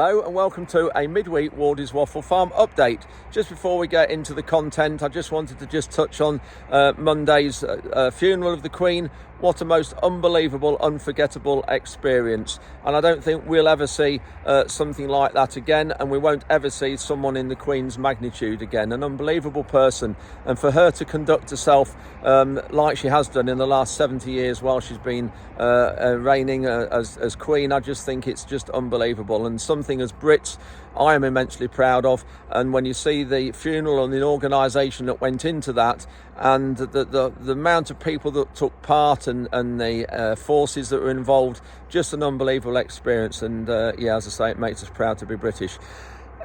Hello and welcome to a midweek Wardy's Waffle Farm update. Just before we get into the content, I just wanted to just touch on Monday's funeral of the Queen. What a most unbelievable, unforgettable experience. And I don't think we'll ever see something like that again, and we won't ever see someone in the Queen's magnitude again. An unbelievable person, and for her to conduct herself like she has done in the last 70 years while she's been reigning as Queen, I just think it's just unbelievable, and something as Brits I am immensely proud of. And when you see the funeral and the organisation that went into that, and the amount of people that took part and the forces that were involved, just an unbelievable experience. And yeah, as I say, it makes us proud to be British.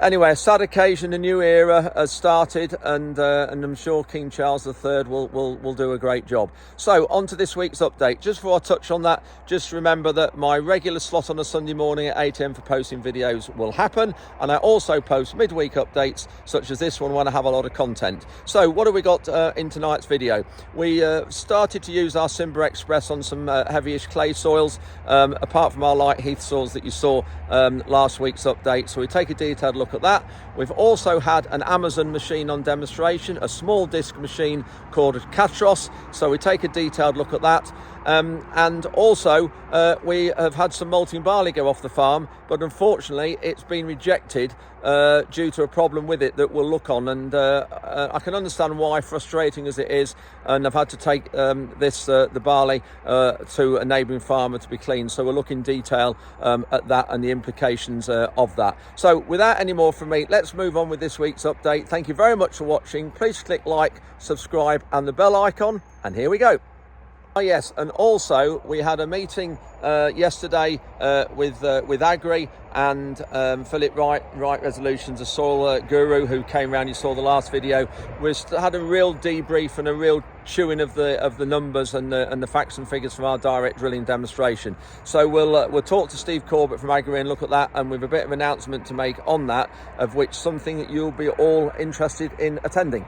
Anyway, a sad occasion, a new era has started, and I'm sure King Charles III will do a great job. So, on to this week's update. Just before I touch on that, just remember that my regular slot on a Sunday morning at 8 AM for posting videos will happen, and I also post midweek updates, such as this one when I have a lot of content. So, what have we got in tonight's video? We started to use our Simba Express on some heavyish clay soils, apart from our light heath soils that you saw last week's update. So, we take a detailed look at that. We've also had an Amazon machine on demonstration, a small disc machine called a Catros, so we take a detailed look at that. And also we have had some malting barley go off the farm, but unfortunately it's been rejected due to a problem with it that we'll look on, and I can understand why, frustrating as it is, and I've had to take the barley to a neighbouring farmer to be cleaned, so we'll look in detail at that and the implications of that. So without any more from me, let's move on with this week's update. Thank you very much for watching. Please click like, subscribe and the bell icon, and here we go. Oh yes, and also we had a meeting yesterday with Agri and Philip Wright Resolutions, a soil guru who came around. You saw the last video. We had a real debrief and a real chewing of the numbers and the facts and figures from our direct drilling demonstration. So we'll talk to Steve Corbett from Agri and look at that, and with a bit of announcement to make on that, of which something that you'll be all interested in attending.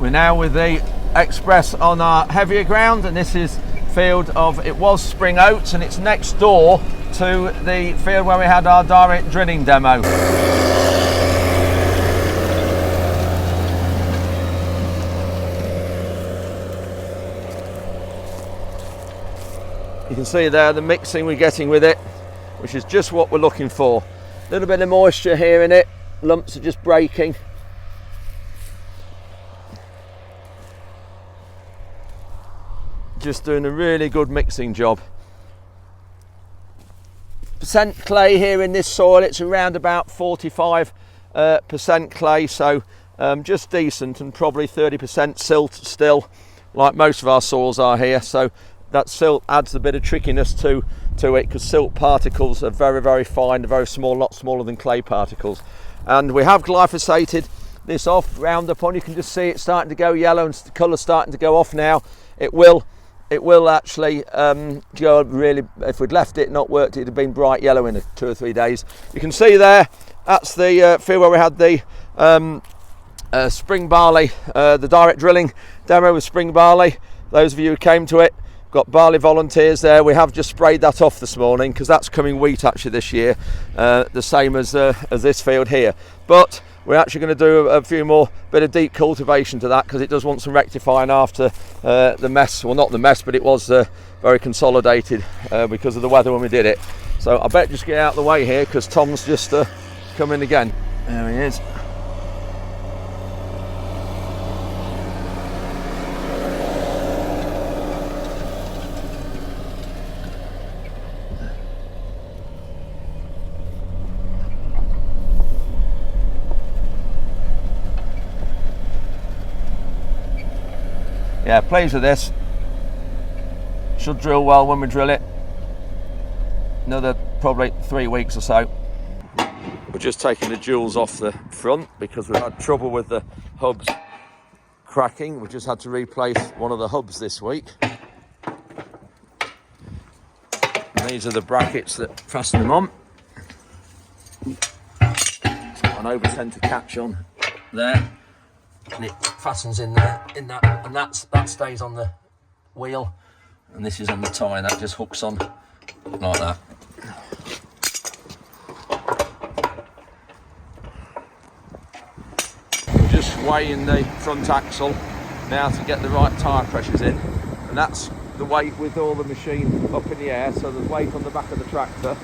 We're now with the Express on our heavier ground, and this is field of, it was spring oats, and it's next door to the field where we had our direct drilling demo. You can see there the mixing we're getting with it, which is just what we're looking for. A little bit of moisture here in it, lumps are just breaking. Just doing a really good mixing job. Percent clay here in this soil, it's around about 45% clay, so just decent, and probably 30% silt still, like most of our soils are here. So that silt adds a bit of trickiness to it, because silt particles are very, very fine, very small, a lot smaller than clay particles. And we have glyphosated this off, Roundup on. You can just see it starting to go yellow and the colour starting to go off now. It will actually go really, if we'd left it, not worked, it'd have been bright yellow in 2 or 3 days. You can see there, that's the field where we had the spring barley, the direct drilling demo with spring barley. Those of you who came to it, got barley volunteers there. We have just sprayed that off this morning, because that's coming wheat actually this year, the same as this field here. But we're actually going to do a few more bit of deep cultivation to that, because it does want some rectifying after the mess. Well, not the mess, but it was very consolidated because of the weather when we did it. So I better just get out of the way here, because Tom's just come in again. There he is. Yeah, pleased with this. Should drill well when we drill it. Another probably 3 weeks or so. We're just taking the jewels off the front because we've had trouble with the hubs cracking. We just had to replace one of the hubs this week. And these are the brackets that fasten them on. It's got an over tend to catch on there. And it fastens in there, and that stays on the wheel, and this is on the tie, and that just hooks on like that. weighing the front axle now to get the right tyre pressures in, and that's the weight with all the machine up in the air, so there's weight on the back of the tractor.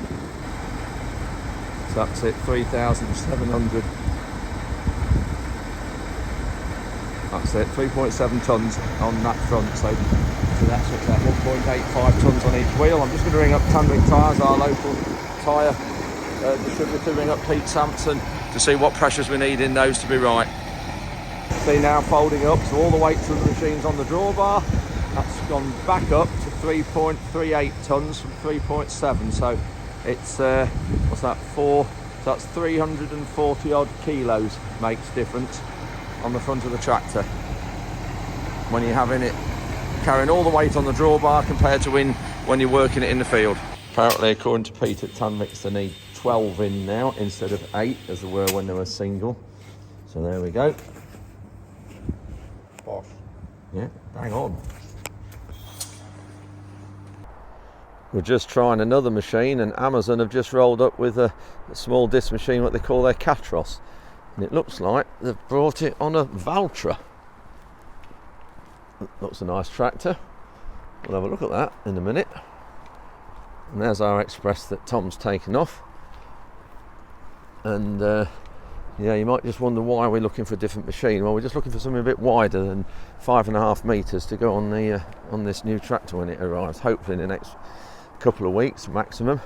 So that's it, 3,700. That's it, 3.7 tonnes on that front, so that's what's that, 1.85 tonnes on each wheel. I'm just going to ring up Tanwick Tyres, our local tyre distributor, ring up Pete Sampson to see what pressures we need in those to be right. See now folding up, so all the weights of the machine's on the drawbar. That's gone back up to 3.38 tonnes from 3.7, so it's, what's that, so that's 340 odd kilos makes difference on the front of the tractor when you're having it carrying all the weight on the drawbar compared to when you're working it in the field. Apparently, according to Pete at Tanwicks, they need 12 in now instead of 8 as they were when they were single. So there we go. Bosh. Yeah, bang on. We're just trying another machine, and Amazon have just rolled up with a small disc machine, what they call their Catros. And it looks like they've brought it on a Valtra. Looks a nice tractor. We'll have a look at that in a minute. And there's our Express that Tom's taken off. And yeah, you might just wonder why we're looking for a different machine. Well, we're just looking for something a bit wider than 5.5 metres to go on the on this new tractor when it arrives. Hopefully in the next couple of weeks maximum.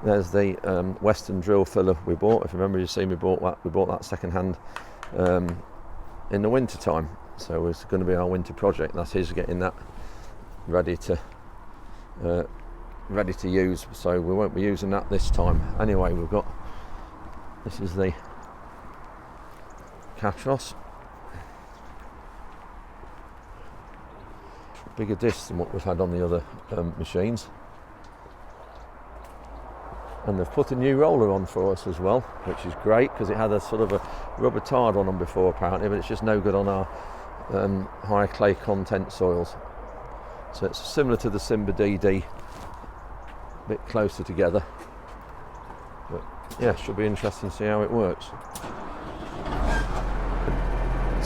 There's the Western drill filler we bought. If you remember, you see we bought that second hand in the winter time. So it's going to be our winter project. That is getting that ready to use. So we won't be using that this time. Anyway, this is the Catros. Bigger disc than what we've had on the other machines. And they've put a new roller on for us as well, which is great because it had a sort of a rubber tard on them before apparently, but it's just no good on our high clay content soils. So it's similar to the Simba DD, a bit closer together. But yeah, should be interesting to see how it works.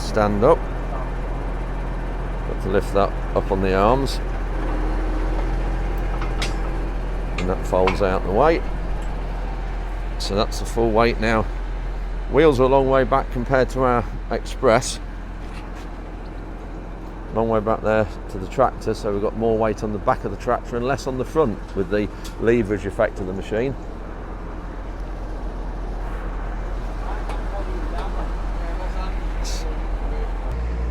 Stand up. Got to lift that up on the arms. And that folds out the weight. So that's the full weight now. Wheels are a long way back compared to our Express. Long way back there to the tractor, so we've got more weight on the back of the tractor and less on the front with the leverage effect of the machine.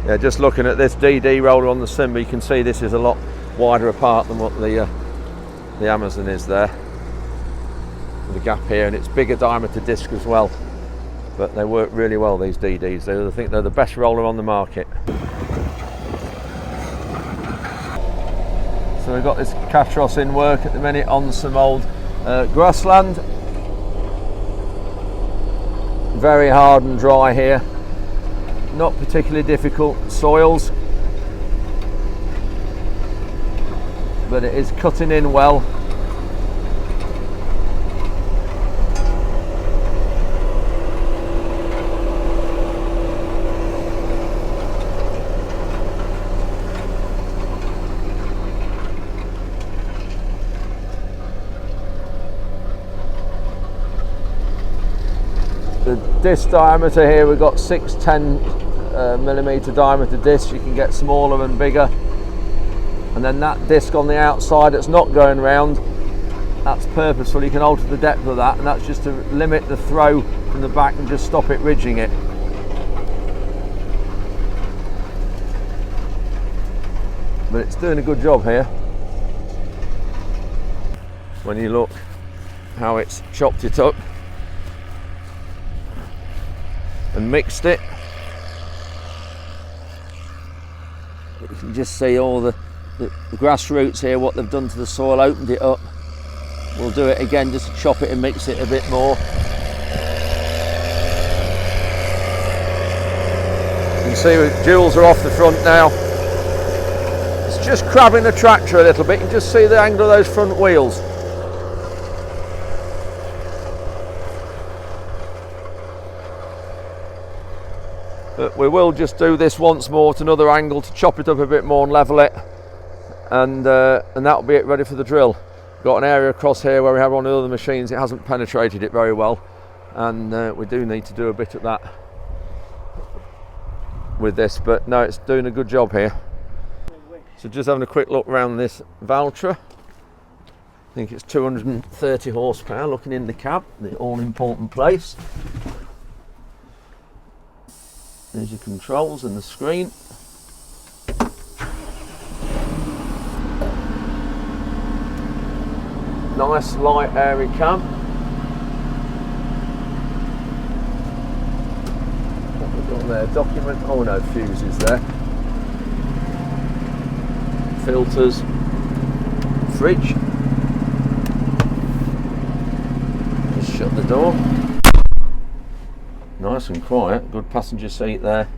Yeah, just looking at this DD roller on the Simba, you can see this is a lot wider apart than what the Amazon is there. The gap here, and it's bigger diameter disc as well, but they work really well, these DDs. I think they're the best roller on the market. So we've got this Catros in work at the minute on some old grassland. Very hard and dry here, not particularly difficult soils, but it is cutting in well. The disc diameter here, we've got 610mm diameter discs. You can get smaller and bigger, and then that disc on the outside that's not going round, that's purposeful. You can alter the depth of that, and that's just to limit the throw from the back and just stop it ridging it. But it's doing a good job here. When you look how it's chopped it up and mixed it, you can just see all the grass roots here, what they've done to the soil, opened it up. We'll do it again just to chop it and mix it a bit more. You can see the jewels are off the front now. It's just crabbing the tractor a little bit. You can just see the angle of those front wheels. But we will just do this once more to another angle to chop it up a bit more and level it, and that'll be it, ready for the drill. Got an area across here where we have on the other machines, it hasn't penetrated it very well, and we do need to do a bit of that with this, but no, it's doing a good job here. So just having a quick look around this Valtra. I think it's 230 horsepower, looking in the cab, the all important place. There's your controls and the screen. Nice light airy cab. What we've got there, document, oh no, fuses there. Filters, fridge. Just shut the door. Nice and quiet, good passenger seat there.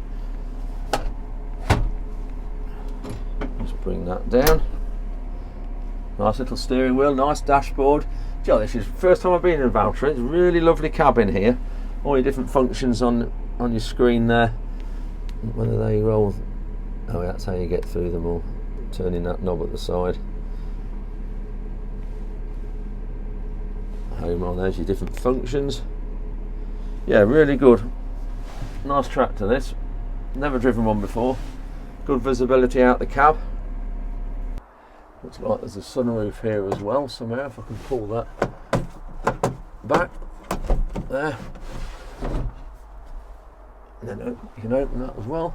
Just bring that down. Nice little steering wheel, nice dashboard. Joe, this is the first time I've been in a Valtra. It's a really lovely cabin here. All your different functions on your screen there. Whether they roll, oh, that's how you get through them all. Turning that knob at the side. Home on, there's your different functions. Yeah, really good. Nice tractor this. Never driven one before. Good visibility out the cab. Looks like there's a sunroof here as well somehow, if I can pull that back. There. And then you can open that as well.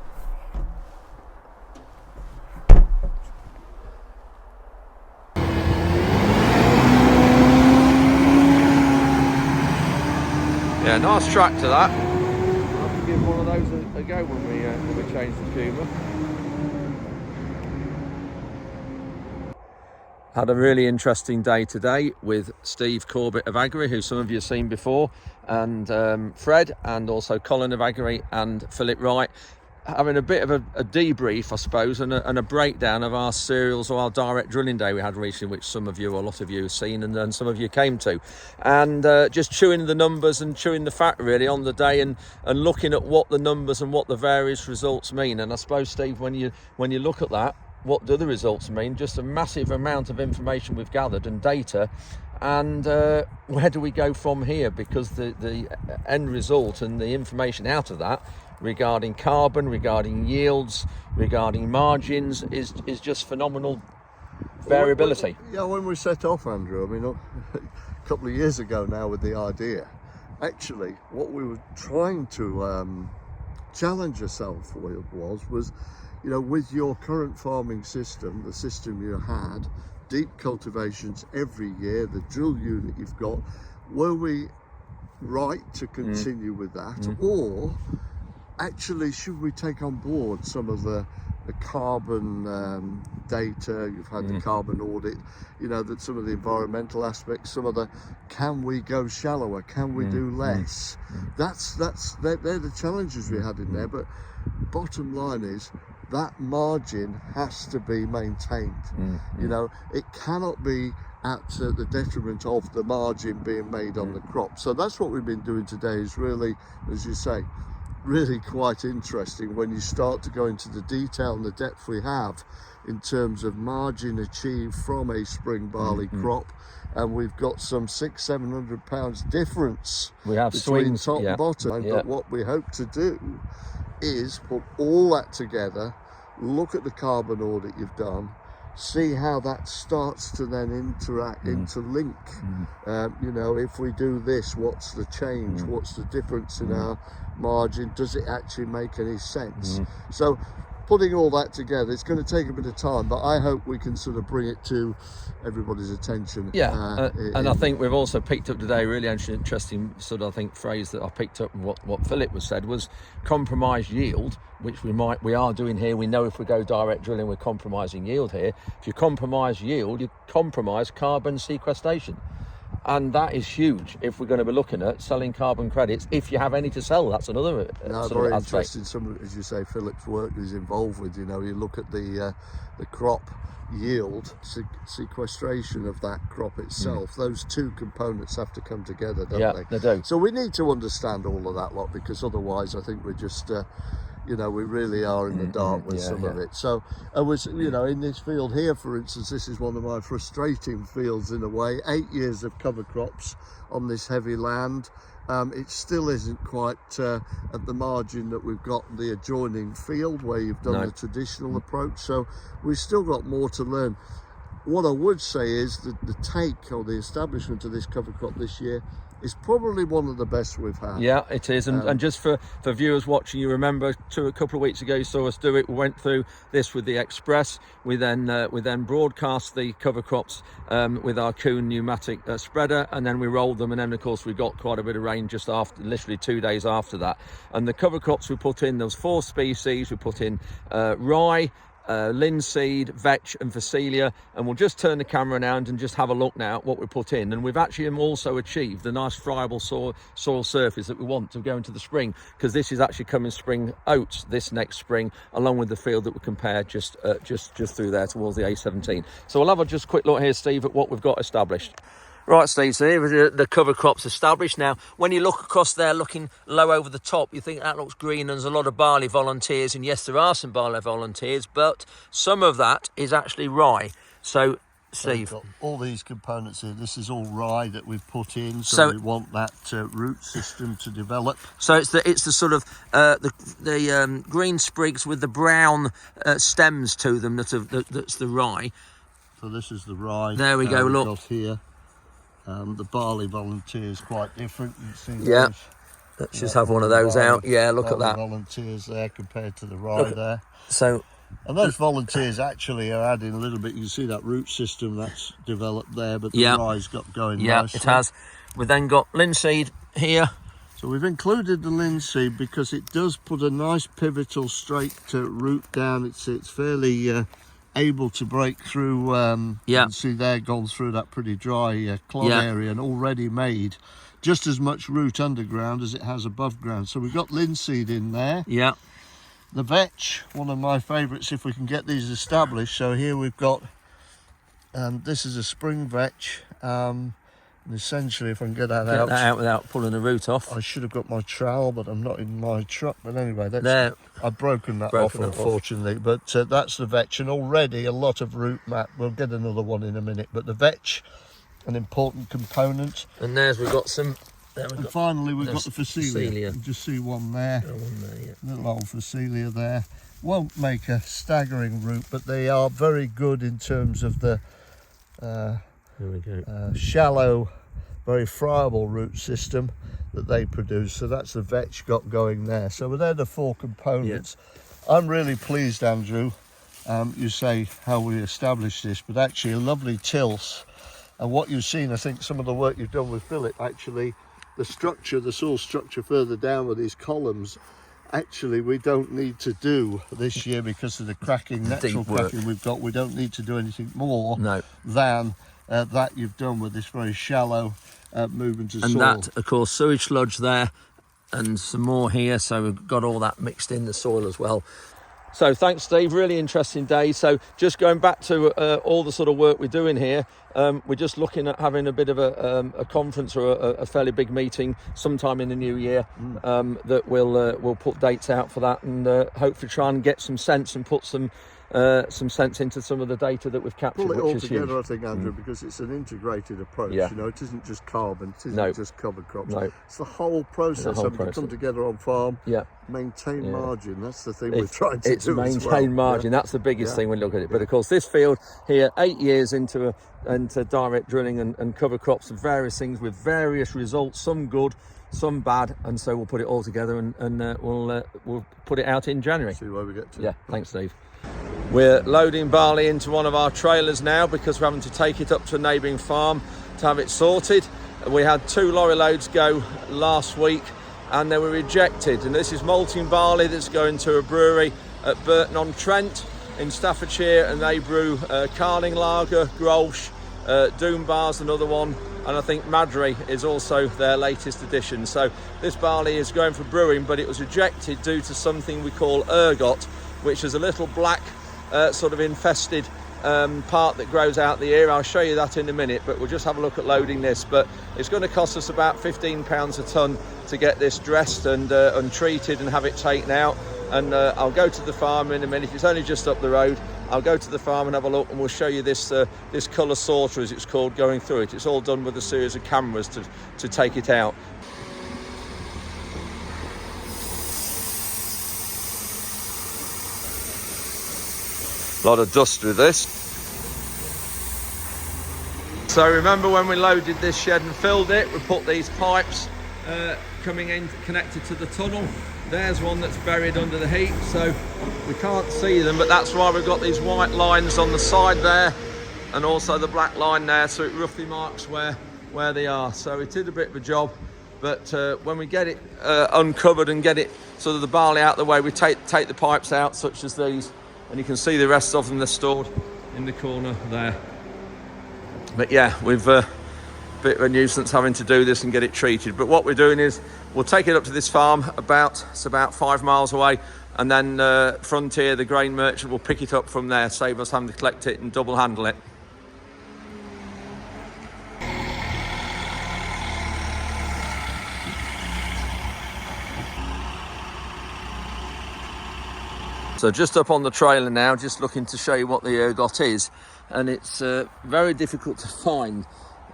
Yeah, nice tractor that. I'll have to give one of those a go when we change the tuber. Had a really interesting day today with Steve Corbett of Agri, who some of you have seen before, and Fred, and also Colin of Agri, and Philip Wright, having a bit of a debrief, I suppose, and a breakdown of our serials or our direct drilling day we had recently, which some of you, or a lot of you, have seen, and some of you came to, and just chewing the numbers and chewing the fat really on the day, and looking at what the numbers and what the various results mean. And I suppose, Steve, when you look at that, what do the results mean? Just a massive amount of information we've gathered and data, and where do we go from here? Because the end result and the information out of that regarding carbon, regarding yields, regarding margins is just phenomenal variability. Yeah, when we set off, Andrew, I mean, a couple of years ago now with the idea, actually what we were trying to challenge ourselves with was, you know, with your current farming system, the system you had, deep cultivations every year, the drill unit you've got, were we right to continue with that, or actually should we take on board some of the carbon data? You've had the carbon audit, you know, that some of the environmental aspects, some of the, can we go shallower, can we do less? They're the challenges we had in there, but bottom line is that margin has to be maintained. You know, it cannot be at the detriment of the margin being made on the crop. So that's what we've been doing today, is really, as you say, really quite interesting when you start to go into the detail and the depth we have in terms of margin achieved from a spring barley crop. And we've got some 600-700 pounds difference we have between swings, top and bottom. But what we hope to do is put all that together, look at the carbon audit you've done, see how that starts to then interact, interlink. You know, if we do this, what's the change? What's the difference in our margin? Does it actually make any sense? So putting all that together, it's going to take a bit of time, but I hope we can sort of bring it to everybody's attention. And I think we've also picked up today really interesting sort of, I think, phrase that I picked up, and what Philip was said was compromise yield, which we are doing here. We know if we go direct drilling, we're compromising yield here. If you compromise yield, you compromise carbon sequestration. And that is huge if we're going to be looking at selling carbon credits. If you have any to sell, that's another very interesting. Some, as you say, Philip's work is involved with. You know, you look at the crop yield, sequestration of that crop itself. Those two components have to come together, don't they? They do. So we need to understand all of that lot, because otherwise, I think we're just you know, we really are in the dark with some of it. So I was, you know, in this field here, for instance, this is one of my frustrating fields in a way. 8 years of cover crops on this heavy land. It still isn't quite at the margin that we've got the adjoining field where you've done the traditional approach. So we've still got more to learn. What I would say is that the take or the establishment of this cover crop this year is probably one of the best we've had. Yeah, it is. And just for viewers watching, you remember a couple of weeks ago you saw us do it. We went through this with the Express. We then broadcast the cover crops with our Kuhn pneumatic spreader, and then we rolled them, and then of course we got quite a bit of rain just after, literally 2 days after that. And the cover crops we put in, there was 4 species. We put in rye, linseed, vetch and Phacelia, and we'll just turn the camera around and just have a look now at what we put in. And we've actually also achieved the nice friable soil surface that we want to go into the spring, because this is actually coming spring oats this next spring, along with the field that we compared just through there towards the A17. So we'll have a just quick look here, Steve, at what we've got established. Right, Steve, so here the cover crops established. Now, when you look across there, looking low over the top, you think that looks green and there's a lot of barley volunteers. And yes, there are some barley volunteers, but some of that is actually rye. So, Steve, got all these components here. This is all rye that we've put in, so we want that root system to develop. So it's the sort of the green sprigs with the brown stems to them that's the rye. So this is the rye. There we go. Look got here. The barley volunteer is quite different. You see those? Let's just have one of those out. Yeah, look at that. Volunteers there compared to the rye there. So, and those volunteers actually are adding a little bit. You can see that root system that's developed there, but the rye's got going nicely. It has. We've then got linseed here. So we've included the linseed because it does put a nice pivotal straight root down. It's fairly able to break through. You can see there, gone through that pretty dry clod area and already made just as much root underground as it has above ground. So we've got linseed in there. Yeah. The vetch, one of my favourites if we can get these established. So here we've got, this is a spring vetch. And essentially, if I can get that out without pulling the root off. I should have got my trowel, but I'm not in my truck. But anyway, I've broken that off, unfortunately. But that's the vetch, and already a lot of root mat. We'll get another one in a minute. But the vetch, an important component. And we've got some. Finally, we've got the Phacelia. You can just see one there. Little old Phacelia there. Won't make a staggering root, but they are very good in terms of the shallow, very friable root system that they produce. So that's the vetch got going there. So they're the 4 components. I'm really pleased, Andrew. You say how we established this, but actually a lovely tilth. And what you've seen, I think some of the work you've done with Philip, actually the structure, the soil structure further down with these columns, actually we don't need to do this year because of the cracking, natural cracking we've got. We don't need to do anything more than that you've done with this very shallow movement of soil. And that, of course, sewage sludge there and some more here. So we've got all that mixed in the soil as well. So thanks, Steve. Really interesting day. So just going back to all the sort of work we're doing here, we're just looking at having a bit of a conference or a fairly big meeting sometime in the new year that we'll put dates out for that, and hopefully try and get some sense and put some sense into some of the data that we've captured. Pull it all which is together, huge. I think, Andrew, because it's an integrated approach. Yeah. You know, it isn't just carbon, it isn't just cover crops. No. It's the whole process. To come together on farm, maintain margin. That's the thing we're trying to do. It's maintain margin. That's the biggest thing when we look at it. But of course, this field here, 8 years into direct drilling and cover crops of various things with various results, some good, some bad, and so we'll put it all together and we'll put it out in January. See where we get to. Yeah, thanks, Steve. We're loading barley into one of our trailers now because we're having to take it up to a neighbouring farm to have it sorted. We had 2 lorry loads go last week and they were rejected. And this is malting barley that's going to a brewery at Burton-on-Trent in Staffordshire, and they brew Carling Lager, Grolsch, Doombar's another one, and I think Madry is also their latest addition. So this barley is going for brewing, but it was rejected due to something we call ergot, which is a little black sort of infested part that grows out the ear. I'll show you that in a minute, but we'll just have a look at loading this. But it's going to cost us about £15 a tonne to get this dressed and untreated and have it taken out. And I'll go to the farm in a minute. It's only just up the road. I'll go to the farm and have a look, and we'll show you this this colour sorter, as it's called, going through it. It's all done with a series of cameras to take it out. A lot of dust with this. So remember when we loaded this shed and filled it, we put these pipes coming in connected to the tunnel. There's one that's buried under the heap, so we can't see them, but that's why we've got these white lines on the side there and also the black line there, so it roughly marks where they are. So it did a bit of a job, but when we get it uncovered and get it sort of the barley out of the way, we take the pipes out, such as these, and you can see the rest of them, they're stored in the corner there. But yeah, we've a bit of a nuisance having to do this and get it treated. But what we're doing is we'll take it up to this farm, it's about 5 miles away, and then Frontier, the grain merchant, will pick it up from there, save us having to collect it and double handle it. So just up on the trailer now, just looking to show you what the ergot is, and it's very difficult to find,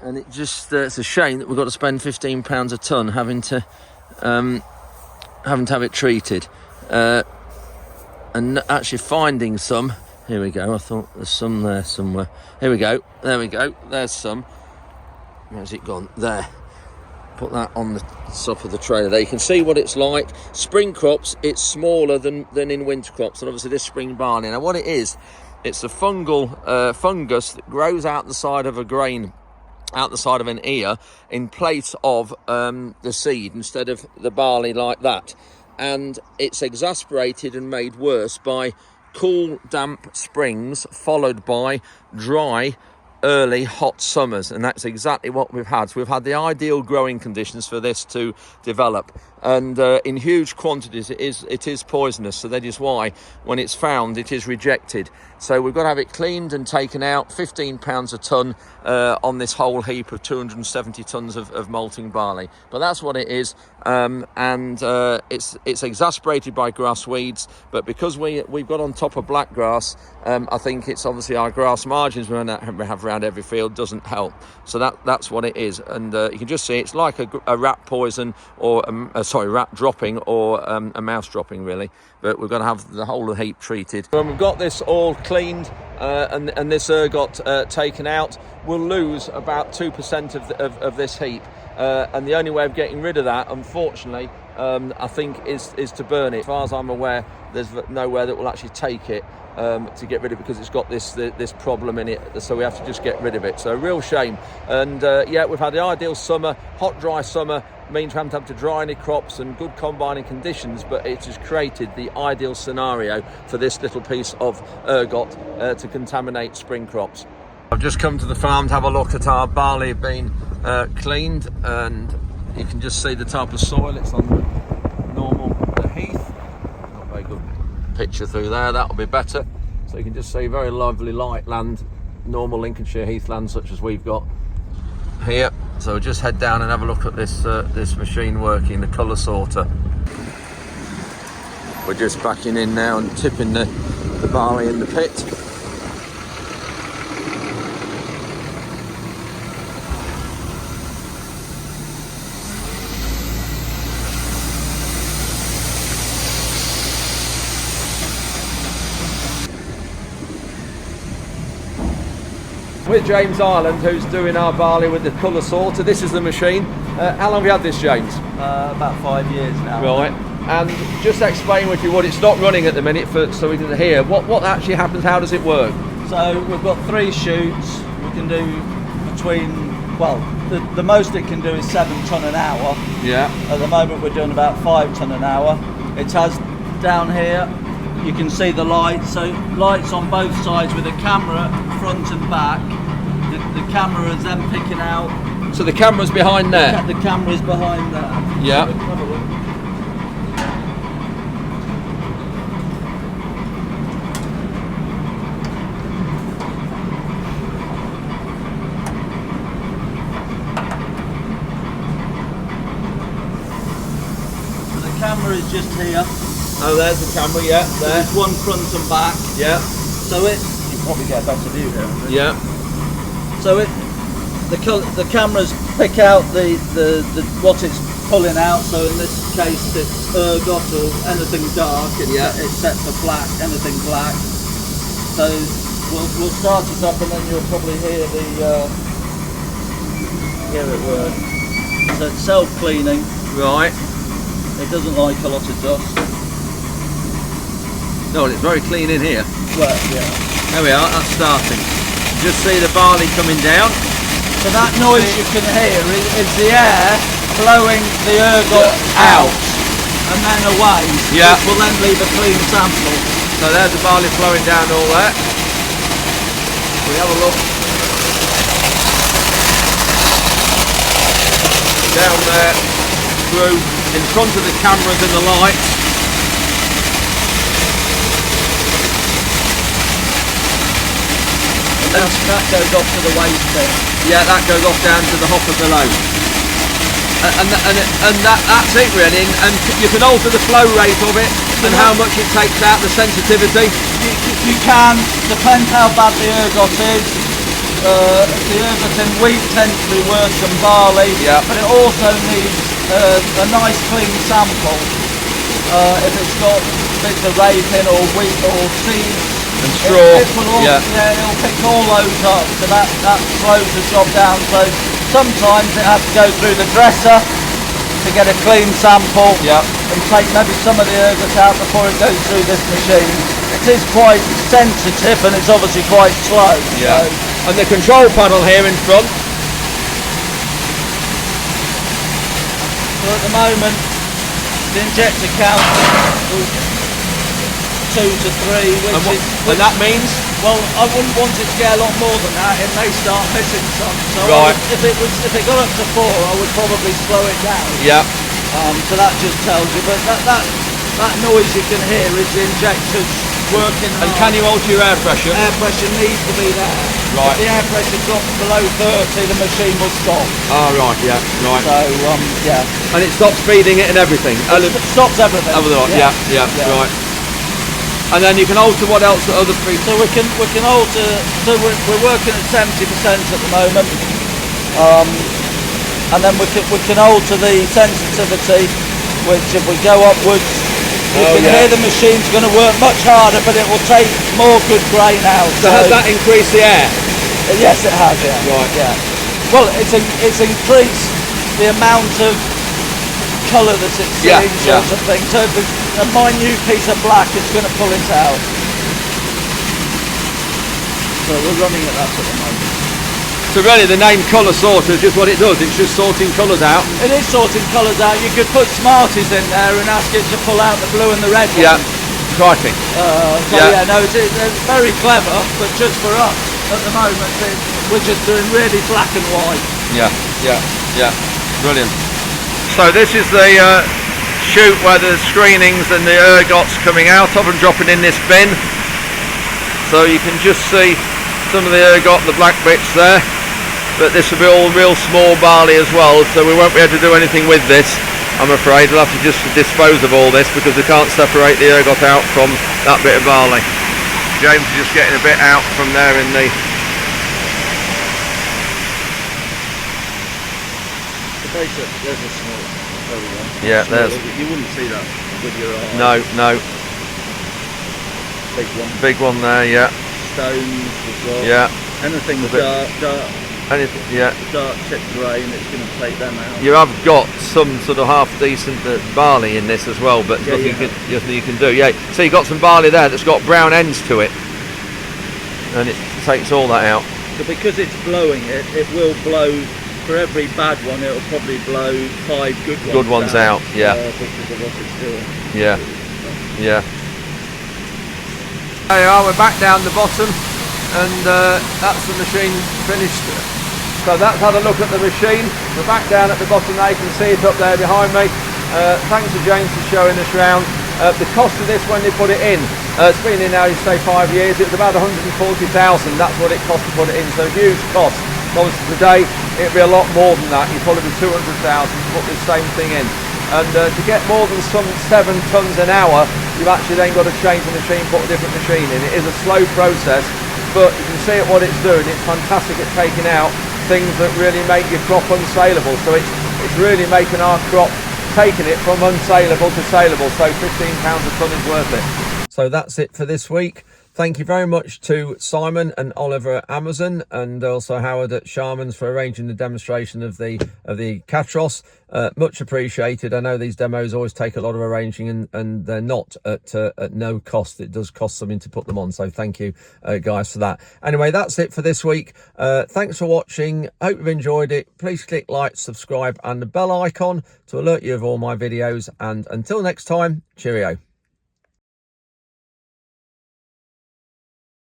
and it just it's a shame that we've got to spend £15 a tonne having to have it treated, and actually finding some. Here we go. I thought there's some there somewhere. Here we go. There we go. There's some. Where's it gone? There. Put that on the top of the trailer there. You can see what it's like. Spring crops, it's smaller than in winter crops, and obviously this spring barley. Now what it is, it's a fungal fungus that grows out the side of a grain, out the side of an ear, in place of the seed instead of the barley like that. And it's exasperated and made worse by cool, damp springs followed by dry, early hot summers, and that's exactly what we've had. So we've had the ideal growing conditions for this to develop, and in huge quantities it is poisonous, so that is why when it's found it is rejected. So we've got to have it cleaned and taken out. £15 a tonne on this whole heap of 270 tonnes of malting barley, but that's what it is. It's exasperated by grass weeds, but because we've got on top of black grass, I think it's obviously our grass margins we have around every field doesn't help. So that's what it is, and you can just see it's like a rat poison, or rat dropping, or a mouse dropping really. But we've got to have the whole of the heap treated. When we've got this all cleaned and this ergot taken out, we'll lose about 2% of this heap. And the only way of getting rid of that, unfortunately, I think is to burn it. As far as I'm aware, there's nowhere that will actually take it to get rid of it, because it's got this problem in it, so we have to just get rid of it. So a real shame. And yeah, we've had the ideal summer. Hot, dry summer means we haven't had to dry any crops and good combining conditions, but it has created the ideal scenario for this little piece of ergot to contaminate spring crops. I've just come to the farm to have a look at our barley being cleaned, and you can just see the type of soil. It's on the normal heath. Not a very good picture through there, that'll be better. So you can just see very lovely light land, normal Lincolnshire heathland such as we've got here. So we'll just head down and have a look at this machine working, the colour sorter. We're just backing in now and tipping the barley in the pit. With James Ireland, who's doing our barley with the colour sorter. This is the machine. How long have you had this, James? About 5 years now. Right. And just explain with you what it's not running at the minute, so we can hear what actually happens. How does it work? So we've got 3 chutes. We can do between, well, the most it can do is 7 tonne an hour. Yeah. At the moment we're doing about 5 tonne an hour. It has down here, you can see the lights. So lights on both sides with a camera front and back. The camera is then picking out. So the camera's behind there? The camera's behind there. Yeah. camera is just here. Oh, there's the camera, yeah, there. There's one front and back. Yeah. So you can probably get a better view here. Yeah. So the cameras pick out the what it's pulling out. So in this case, it's ergot or anything dark. It's set for black. Anything black. So we'll start it up, and then you'll probably hear it work. So it's self-cleaning. Right. It doesn't like a lot of dust. No, it's very clean in here. Well, yeah. There we are, that's starting. Just see the barley coming down. So that noise you can hear is the air blowing the ergot out and then away, which will then leave a clean sample. So there's the barley flowing down all there. We have a look. Down there, through, in front of the cameras and the lights. And that goes off to the waste bin. Yeah, that goes off down to the hopper below. And that's it really, and you can alter the flow rate of it and how much it takes out, the sensitivity. You can, depends how bad the ergot is. The ergot in wheat tends to be worse than barley, but it also needs a nice clean sample. If it's got bits of raisin or wheat or seeds and straw, it'll pick all those up, so that slows the job down. So sometimes it has to go through the dresser to get a clean sample and take maybe some of the ergot out before it goes through this machine. It is quite sensitive and it's obviously quite slow. Yeah. So. And the control panel here in front. So at the moment the injector count is 2 to 3, and that means? Well, I wouldn't want it to get a lot more than that. It may start missing some. So if it got up to 4, I would probably slow it down. Yeah. So that just tells you. But that noise you can hear is the injectors working hard. And can you alter your air pressure? Air pressure needs to be there. Right. If the air pressure drops below 30, the machine will stop. Oh, right, yeah, right. So, yeah. And it stops feeding it and everything? It stops everything. Yeah, right. And then you can alter what else? The other features? So we can alter. So we're working at 70% at the moment, and then we can alter the sensitivity, which if we go upwards, you can hear the machine's going to work much harder, but it will take more good grain out. So has that increased the air? Yes, it has. Yeah. Right. Yeah. Well, it's increased the amount of colour that it's seeing, sort of thing. So if it's a minute piece of black, it's going to pull it out. So we're running at that at the moment. So really the name colour sorter is just what it does, it's just sorting colours out? It is sorting colours out. You could put Smarties in there and ask it to pull out the blue and the red ones. Yeah, crikey. It's very clever, but just for us at the moment, we're just doing really black and white. Yeah, brilliant. So this is the chute where the screenings and the ergots coming out of and dropping in this bin. So you can just see some of the ergot, the black bits there. But this will be all real small barley as well, so we won't be able to do anything with this, I'm afraid. We'll have to just dispose of all this because we can't separate the ergot out from that bit of barley. James is just getting a bit out from there in the... Basically, there's a small. There we go. Yeah, there's. You wouldn't see that with your eye. No. Big one. Big one there, yeah. Stones as well. Yeah. Anything dark. Anything, yeah. Dark chip grain, it's going to take them out. You have got some sort of half decent barley in this as well, but nothing you can do. Yeah. So you've got some barley there that's got brown ends to it, and it takes all that out. So because it's blowing it will blow. For every bad one, it'll probably blow 5 good ones out. Yeah. Because of what it's doing. Yeah. There you are. We're back down the bottom, and that's the machine finished. So that's had a look at the machine. We're back down at the bottom there. You can see it up there behind me. Thanks to James for showing us round. The cost of this when they put it in, it's been in now, you say 5 years. It was about 140,000. That's what it cost to put it in. So huge cost. Obviously today it'd be a lot more than that. You'd probably be 200,000 to put this same thing in. And to get more than some 7 tons an hour, you've actually then got to change the machine, put a different machine in. It is a slow process, but you can see at what it's doing. It's fantastic at taking out things that really make your crop unsaleable. So it's really making our crop, taking it from unsaleable to saleable. So £15 a tonne is worth it. So that's it for this week. Thank you very much to Simon and Oliver at Amazon, and also Howard at Sharman's for arranging the demonstration of the Catros. Much appreciated. I know these demos always take a lot of arranging, and they're not at no cost. It does cost something to put them on. So thank you, guys, for that. Anyway, that's it for this week. Thanks for watching. Hope you've enjoyed it. Please click like, subscribe, and the bell icon to alert you of all my videos. And until next time, cheerio.